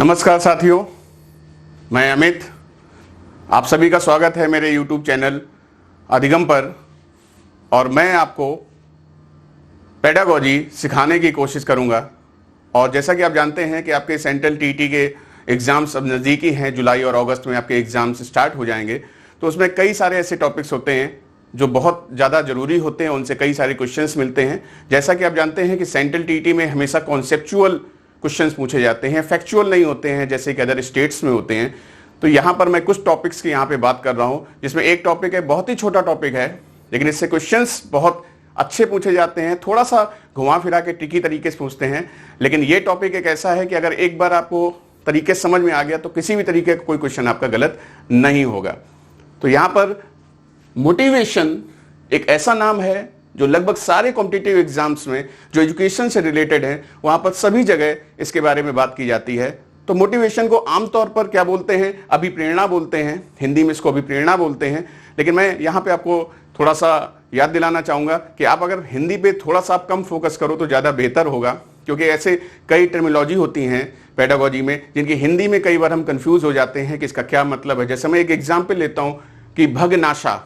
नमस्कार साथियों, मैं अमित। आप सभी का स्वागत है मेरे YouTube चैनल अधिगम पर। और मैं आपको पेडागोजी सिखाने की कोशिश करूंगा। और जैसा कि आप जानते हैं कि आपके सेंट्रल टीटी के एग्ज़ाम्स अब नज़दीकी हैं, जुलाई और अगस्त में आपके एग्ज़ाम्स स्टार्ट हो जाएंगे। तो उसमें कई सारे ऐसे टॉपिक्स होते हैं जो बहुत ज़्यादा ज़रूरी होते हैं, उनसे कई सारे क्वेश्चंस मिलते हैं। जैसा कि आप जानते हैं कि सेंट्रल टीटी में हमेशा कॉन्सेप्चुअल क्वेश्चंस पूछे जाते हैं, फैक्चुअल नहीं होते हैं जैसे कि अदर स्टेट्स में होते हैं। तो यहाँ पर मैं कुछ टॉपिक्स की यहाँ पे बात कर रहा हूँ, जिसमें एक टॉपिक है, बहुत ही छोटा टॉपिक है, लेकिन इससे क्वेश्चंस बहुत अच्छे पूछे जाते हैं। थोड़ा सा घुमा फिरा के ट्रिकी तरीके से पूछते हैं, लेकिन ये टॉपिक एक ऐसा है कि अगर एक बार आपको तरीके समझ में आ गया तो किसी भी तरीके का कोई क्वेश्चन आपका गलत नहीं होगा। तो यहाँ पर मोटिवेशन एक ऐसा नाम है जो लगभग सारे कॉम्पिटिटिव एग्जाम्स में जो एजुकेशन से रिलेटेड है, वहां पर सभी जगह इसके बारे में बात की जाती है। तो मोटिवेशन को आमतौर पर क्या बोलते हैं? अभिप्रेरणा बोलते हैं, हिंदी में इसको अभिप्रेरणा बोलते हैं। लेकिन मैं यहाँ पे आपको थोड़ा सा याद दिलाना चाहूंगा कि आप अगर हिंदी पे थोड़ा सा आप कम फोकस करो तो ज़्यादा बेहतर होगा, क्योंकि ऐसे कई टर्मिनोलॉजी होती हैं पेडागोजी में जिनकी हिंदी में कई बार हम कंफ्यूज हो जाते हैं कि इसका क्या मतलब है। जैसे मैं एक एग्जाम्पल लेता हूँ कि भगनाशा,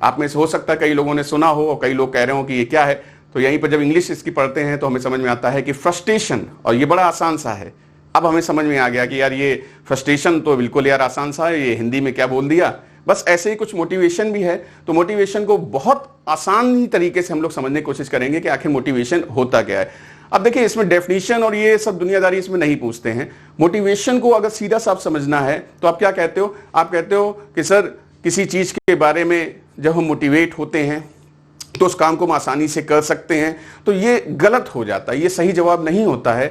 आप में से हो सकता है कई लोगों ने सुना हो और कई लोग कह रहे हो कि ये क्या है। तो यहीं पर जब इंग्लिश इसकी पढ़ते हैं तो हमें समझ में आता है कि फ्रस्ट्रेशन, और ये बड़ा आसान सा है। अब हमें समझ में आ गया कि यार ये फ्रस्ट्रेशन तो बिल्कुल यार आसान सा है, ये हिंदी में क्या बोल दिया। बस ऐसे ही कुछ मोटिवेशन भी है। तो मोटिवेशन को बहुत आसान तरीके से हम लोग समझने की कोशिश करेंगे कि आखिर मोटिवेशन होता क्या है। अब देखिए, इसमें डेफिनेशन और ये सब दुनियादारी इसमें नहीं पूछते हैं। मोटिवेशन को अगर सीधा साफ समझना है तो आप क्या कहते हो? आप कहते हो कि सर किसी चीज के बारे में जब हम मोटिवेट होते हैं तो उस काम को हम आसानी से कर सकते हैं। तो ये गलत हो जाता है, ये सही जवाब नहीं होता है।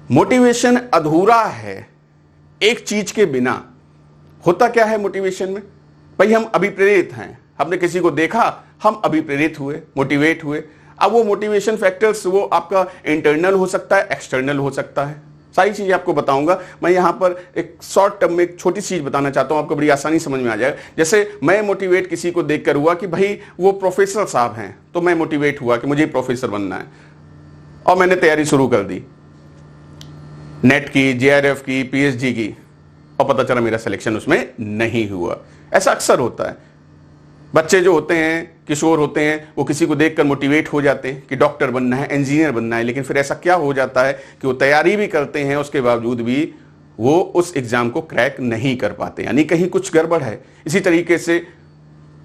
मोटिवेशन अधूरा है एक चीज के बिना। होता क्या है मोटिवेशन में? भाई हम अभिप्रेरित हैं, हमने किसी को देखा, हम अभिप्रेरित हुए, मोटिवेट हुए। अब वो मोटिवेशन फैक्टर्स वो आपका इंटरनल हो सकता है, एक्सटर्नल हो सकता है। सारी चीजें आपको बताऊंगा। मैं यहां पर एक शॉर्ट टर्म में एक छोटी चीज बताना चाहता हूं, आपको बड़ी आसानी समझ में आ जाएगा। जैसे मैं मोटिवेट किसी को देखकर हुआ कि भाई वो प्रोफेसर साहब हैं, तो मैं मोटिवेट हुआ कि मुझे प्रोफेसर बनना है, और मैंने तैयारी शुरू कर दी, नेट की, जेआरएफ की, पीएचडी की, और पता चला मेरा सिलेक्शन उसमें नहीं हुआ। ऐसा अक्सर होता है। बच्चे जो होते हैं, किशोर होते हैं, वो किसी को देखकर मोटिवेट हो जाते हैं कि डॉक्टर बनना है, इंजीनियर बनना है। लेकिन फिर ऐसा क्या हो जाता है कि वो तैयारी भी करते हैं, उसके बावजूद भी वो उस एग्जाम को क्रैक नहीं कर पाते, यानी कहीं कुछ गड़बड़ है। इसी तरीके से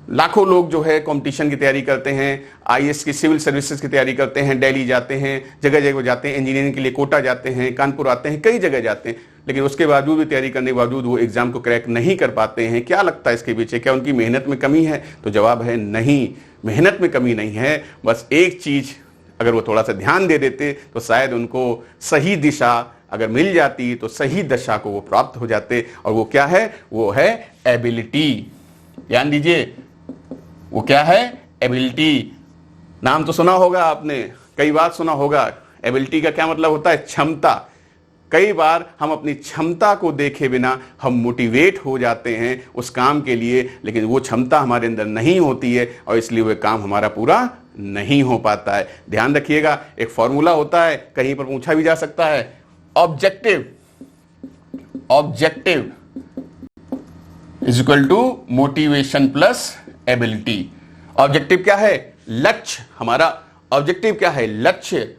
लाखों लोग जो है कंपटीशन की तैयारी करते हैं, आईएएस की, सिविल सर्विसेज की तैयारी करते हैं, दिल्ली जाते हैं, जगह जगह जाते हैं, इंजीनियरिंग के लिए कोटा जाते हैं, कानपुर आते हैं, कई जगह जाते हैं, लेकिन उसके बावजूद भी, तैयारी करने के बावजूद वो एग्जाम को क्रैक नहीं कर पाते हैं। क्या लगता है इसके पीछे? क्या उनकी मेहनत में कमी है? तो जवाब है नहीं, मेहनत में कमी नहीं है। बस एक चीज अगर वो थोड़ा सा ध्यान दे देते तो शायद उनको सही दिशा अगर मिल जाती तो सही दशा को वो प्राप्त हो जाते। और वो क्या है? वो है एबिलिटी। ध्यान दीजिए, वो क्या है? एबिलिटी। नाम तो सुना होगा आपने, कई बार सुना होगा। एबिलिटी का क्या मतलब होता है? क्षमता। कई बार हम अपनी क्षमता को देखे बिना हम मोटिवेट हो जाते हैं उस काम के लिए, लेकिन वो क्षमता हमारे अंदर नहीं होती है और इसलिए वो काम हमारा पूरा नहीं हो पाता है। ध्यान रखिएगा, एक फॉर्मूला होता है, कहीं पर पूछा भी जा सकता है, objective is equal to motivation plus ability. Objective क्या है? लक्ष्य। हमारा ऑब्जेक्टिव क्या है? लक्ष्य।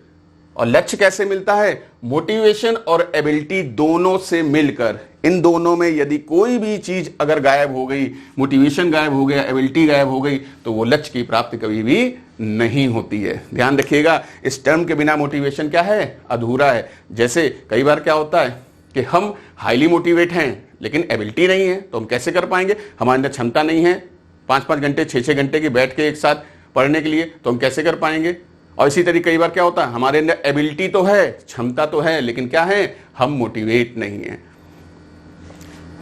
और लक्ष्य कैसे मिलता है? मोटिवेशन और एबिलिटी दोनों से मिलकर। इन दोनों में यदि कोई भी चीज अगर गायब हो गई, मोटिवेशन गायब हो गया, एबिलिटी गायब हो गई, तो वो लक्ष्य की प्राप्ति कभी भी नहीं होती है। ध्यान रखिएगा, इस टर्म के बिना मोटिवेशन क्या है? अधूरा है। जैसे कई बार क्या होता है कि हम हाईली मोटिवेट हैं लेकिन एबिलिटी नहीं है, तो हम कैसे कर पाएंगे? हमारे अंदर क्षमता नहीं है 5-5 घंटे, 6-6 घंटे की बैठ के एक साथ पढ़ने के लिए, तो हम कैसे कर पाएंगे? और इसी तरीके कई बार क्या होता है, हमारे अंदर एबिलिटी तो है, क्षमता तो है, लेकिन क्या है? हम मोटिवेट नहीं है।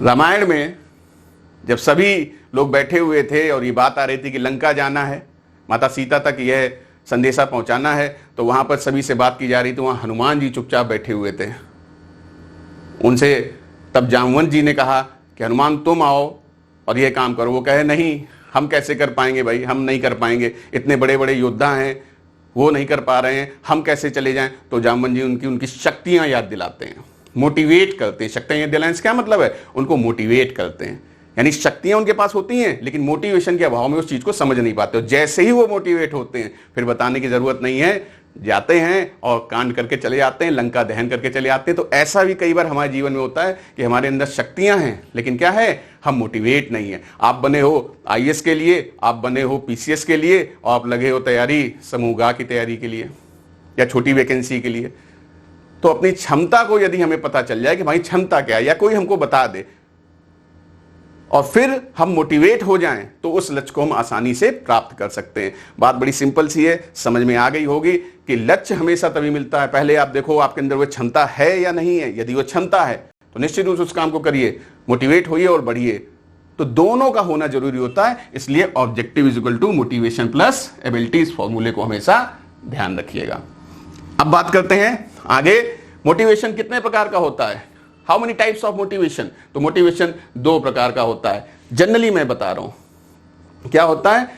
रामायण में जब सभी लोग बैठे हुए थे और ये बात आ रही थी कि लंका जाना है, माता सीता तक यह संदेशा पहुंचाना है, तो वहां पर सभी से बात की जा रही थी। वहां हनुमान जी चुपचाप बैठे हुए थे। उनसे तब जामवंत जी ने कहा कि हनुमान तुम आओ और यह काम करो। वो कहे नहीं, हम कैसे कर पाएंगे भाई, हम नहीं कर पाएंगे, इतने बड़े बड़े योद्धा हैं, वो नहीं कर पा रहे हैं, हम कैसे चले जाएं। तो जामवंत जी उनकी शक्तियां याद दिलाते हैं। मोटिवेट करते हैं। शक्तियां याद दिलाने से क्या मतलब है, उनको मोटिवेट करते हैं। यानी शक्तियां उनके पास होती हैं लेकिन मोटिवेशन के अभाव में उस चीज को समझ नहीं पाते। जैसे ही वो मोटिवेट होते हैं फिर बताने की जरूरत नहीं है, जाते हैं और कांड करके चले जाते हैं, लंका दहन करके चले जाते हैं। तो ऐसा भी कई बार हमारे जीवन में होता है कि हमारे अंदर शक्तियां हैं लेकिन क्या है, हम मोटिवेट नहीं है। आप बने हो आईएएस के लिए, आप बने हो पीसीएस के लिए और आप लगे हो तैयारी समूह की तैयारी के लिए या छोटी वैकेंसी के लिए। तो अपनी क्षमता को यदि हमें पता चल जाए कि भाई क्षमता क्या है, या कोई हमको बता दे और फिर हम मोटिवेट हो जाएं तो उस लक्ष्य को हम आसानी से प्राप्त कर सकते हैं। बात बड़ी सिंपल सी है, समझ में आ गई होगी कि लक्ष्य हमेशा तभी मिलता है, पहले आप देखो आपके अंदर वो क्षमता है या नहीं है। यदि वो क्षमता है तो निश्चित रूप से उस काम को करिए, मोटिवेट होइए और बढ़िए। तो दोनों का होना जरूरी होता है, इसलिए objective is equal to motivation plus ability, इस फॉर्मूले को हमेशा ध्यान रखिएगा। अब बात करते हैं आगे, मोटिवेशन कितने प्रकार का होता है, how many types of motivation. तो मोटिवेशन 2 प्रकार का होता है, जनरली मैं बता रहा हूं क्या होता है।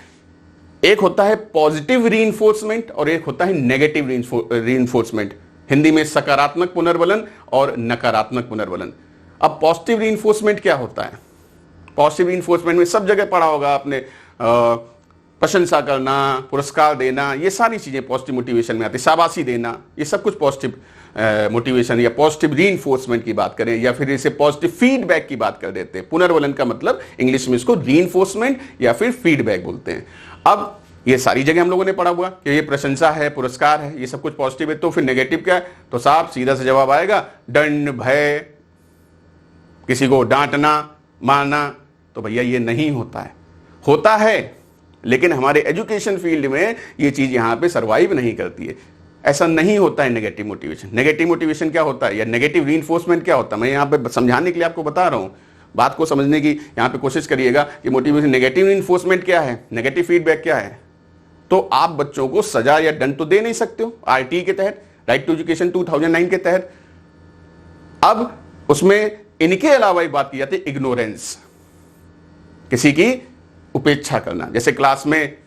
एक होता है पॉजिटिव रीइंफोर्समेंट और एक होता है नेगेटिव रीइंफोर्समेंट, हिंदी में सकारात्मक पुनर्बलन और नकारात्मक पुनर्बलन। अब पॉजिटिव रीइंफोर्समेंट क्या होता है, पॉजिटिव रीइंफोर्समेंट में सब जगह पढ़ा होगा आपने, प्रशंसा करना, पुरस्कार देना, ये सारी चीजें पॉजिटिव मोटिवेशन में आती है, शाबाशी देना, ये सब कुछ पॉजिटिव मोटिवेशन या पॉजिटिव रीइंफोर्समेंट की बात करें या फिर इसे पॉजिटिव फीडबैक की बात कर देते हैं। पुनर्बलन का मतलब इंग्लिश में इसको रीइंफोर्समेंट या फिर फीडबैक बोलते हैं। अब ये सारी जगह हम लोगों ने पढ़ा हुआ कि ये प्रशंसा है, पुरस्कार है, ये सब कुछ पॉजिटिव है। तो फिर नेगेटिव क्या है, तो साफ सीधा सा जवाब आएगा दंड, भय, किसी को डांटना, मारना। तो भैया ये नहीं होता है, होता है लेकिन हमारे एजुकेशन फील्ड में ये चीज यहां पे सरवाइव नहीं करती है। ऐसा नहीं होता है नेगेटिव मोटिवेशन। नेगेटिव मोटिवेशन क्या होता है या नेगेटिव रीइंफोर्समेंट क्या होता है, मैं यहां पे समझाने के लिए आपको बता रहा हूं, बात को समझने की यहां पे कोशिश करिएगा कि मोटिवेशन नेगेटिव रीइंफोर्समेंट क्या है, नेगेटिव फीडबैक क्या है। तो आप बच्चों को सजा या दंड तो दे नहीं सकते हो आरटीई के तहत, राइट टू एजुकेशन 2009 के तहत। अब उसमें इनके अलावा एक बात की जाती है इग्नोरेंस, किसी की उपेक्षा करना। जैसे क्लास में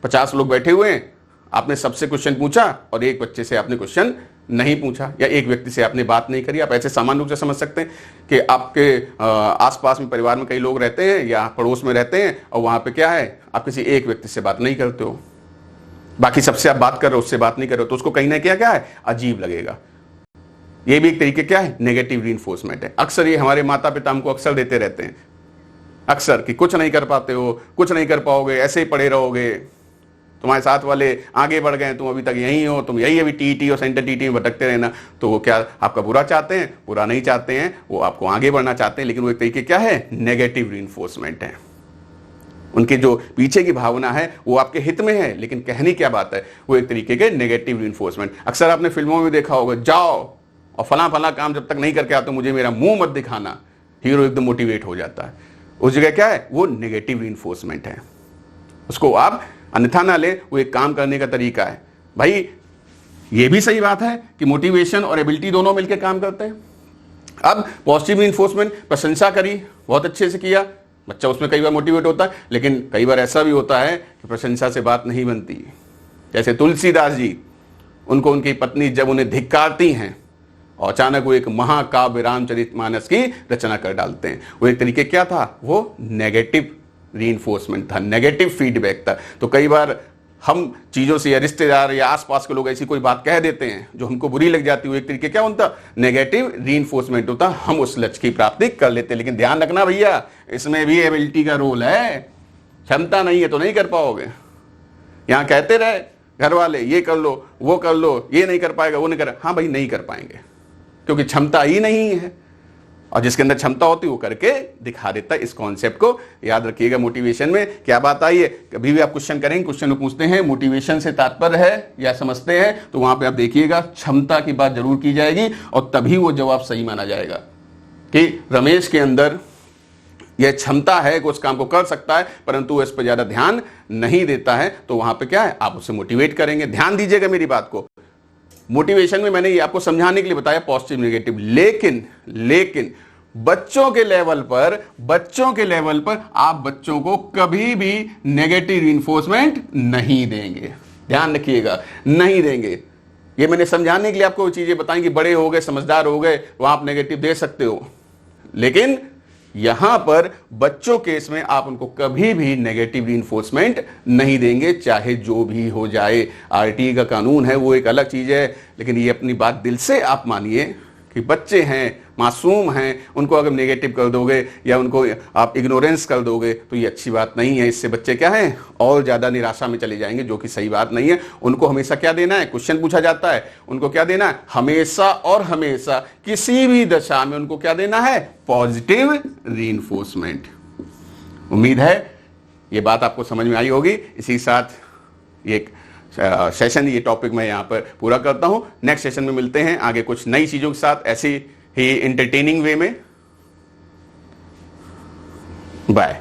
50 लोग बैठे हुए हैं, आपने सबसे क्वेश्चन पूछा और एक बच्चे से आपने क्वेश्चन नहीं पूछा या एक व्यक्ति से आपने बात नहीं करी। आप ऐसे सामान्य रूप से समझ सकते हैं कि आपके आसपास में परिवार में कई लोग रहते हैं या पड़ोस में रहते हैं और वहां पे क्या है, आप किसी एक व्यक्ति से बात नहीं करते हो, बाकी सबसे आप बात कर रहे हो, उससे बात नहीं कर रहे हो, तो उसको कहीं ना क्या है, अजीब लगेगा। ये भी एक तरीके क्या है, नेगेटिव रीइंफोर्समेंट है। अक्सर ये हमारे माता पिता हमको अक्सर देते रहते हैं, अक्सर कि कुछ नहीं कर पाते हो, कुछ नहीं कर पाओगे, ऐसे ही पड़े रहोगे, तुम्हारे साथ वाले आगे बढ़ गए, तुम अभी तक यही हो, तुम यही अभी टीटी और सेंटर टीटी में भटकते रहना। तो वो क्या आपका बुरा चाहते हैं, बुरा नहीं चाहते हैं, वो आपको आगे बढ़ना चाहते हैं, लेकिन वो एक तरीके क्या है, नेगेटिव रीइंफोर्समेंट है। उनके जो पीछे की भावना है वो आपके हित में है, लेकिन कहनी क्या बात है, वो एक तरीके के नेगेटिव रीइंफोर्समेंट। अक्सर आपने फिल्मों में देखा होगा, जाओ और फला फला काम जब तक नहीं करके आते मुझे मेरा मुंह मत दिखाना, हीरो एकदम मोटिवेट हो जाता है। उस जगह क्या है, वो नेगेटिव रीइंफोर्समेंट है। उसको आप अन्यथा ना ले, वो एक काम करने का तरीका है। भाई ये भी सही बात है कि मोटिवेशन और एबिलिटी दोनों मिलकर काम करते हैं। अब पॉजिटिव रीइंफोर्समेंट, प्रशंसा करी, बहुत अच्छे से किया, बच्चा उसमें कई बार मोटिवेट होता है, लेकिन कई बार ऐसा भी होता है कि प्रशंसा से बात नहीं बनती। जैसे तुलसीदास जी, उनको उनकी पत्नी जब उन्हें धिक्कारती हैं और अचानक वो एक महाकाव्य रामचरितमानस की रचना कर डालते हैं। वो एक तरीके क्या था, वो नेगेटिव रीइंफोर्समेंट था, नेगेटिव फीडबैक था। तो कई बार हम चीजों से या रिश्तेदार या आसपास के लोग ऐसी कोई बात कह देते हैं जो हमको बुरी लग जाती है, वो एक तरीके क्या होता, नेगेटिव रीइंफोर्समेंट होता, हम उस लक्ष्य की प्राप्ति कर लेते। लेकिन ध्यान रखना भैया, इसमें भी एबिलिटी का रोल है। क्षमता नहीं है तो नहीं कर पाओगे। यहां कहते रहे घर वाले ये कर लो, वो कर लो, ये नहीं कर पाएगा, वो नहीं कर, हाँ भाई नहीं कर पाएंगे क्योंकि क्षमता ही नहीं है। और जिसके अंदर क्षमता होती है वो करके दिखा देता है। इस कॉन्सेप्ट को याद रखिएगा। मोटिवेशन में क्या बात आई है, कभी भी आप क्वेश्चन करेंगे, क्वेश्चन में पूछते हैं मोटिवेशन से तात्पर्य है या समझते हैं, तो वहां पे आप देखिएगा क्षमता की बात जरूर की जाएगी और तभी वो जवाब सही माना जाएगा कि रमेश के अंदर यह क्षमता है कि उस काम को कर सकता है, परंतु वो इस पर ज्यादा ध्यान नहीं देता है। तो वहां पे क्या है, आप उसे मोटिवेट करेंगे। ध्यान दीजिएगा मेरी बात को। मोटिवेशन में मैंने ये आपको समझाने के लिए बताया पॉजिटिव नेगेटिव, लेकिन बच्चों के लेवल पर आप बच्चों को कभी भी नेगेटिव रीइंफोर्समेंट नहीं देंगे। ध्यान रखिएगा, नहीं देंगे। ये मैंने समझाने के लिए आपको चीजें बताई कि बड़े हो गए, समझदार हो गए, वहां आप नेगेटिव दे सकते हो, लेकिन यहां पर बच्चों के इसमें आप उनको कभी भी नेगेटिव रीइंफोर्समेंट नहीं देंगे, चाहे जो भी हो जाए। आरटीई का कानून है वो एक अलग चीज है, लेकिन ये अपनी बात दिल से आप मानिए कि बच्चे हैं, मासूम हैं, उनको अगर नेगेटिव कर दोगे या उनको आप इग्नोरेंस कर दोगे तो ये अच्छी बात नहीं है। इससे बच्चे क्या हैं, और ज्यादा निराशा में चले जाएंगे, जो कि सही बात नहीं है। उनको हमेशा क्या देना है, क्वेश्चन पूछा जाता है, उनको क्या देना है, हमेशा और हमेशा किसी भी दशा में उनको क्या देना है, पॉजिटिव रीइंफोर्समेंट। उम्मीद है ये बात आपको समझ में आई होगी। इसी साथ ये सेशन, ये टॉपिक मैं यहां पर पूरा करता हूं। नेक्स्ट सेशन में मिलते हैं आगे कुछ नई चीजों के साथ, ऐसी ही एंटरटेनिंग वे में। बाय।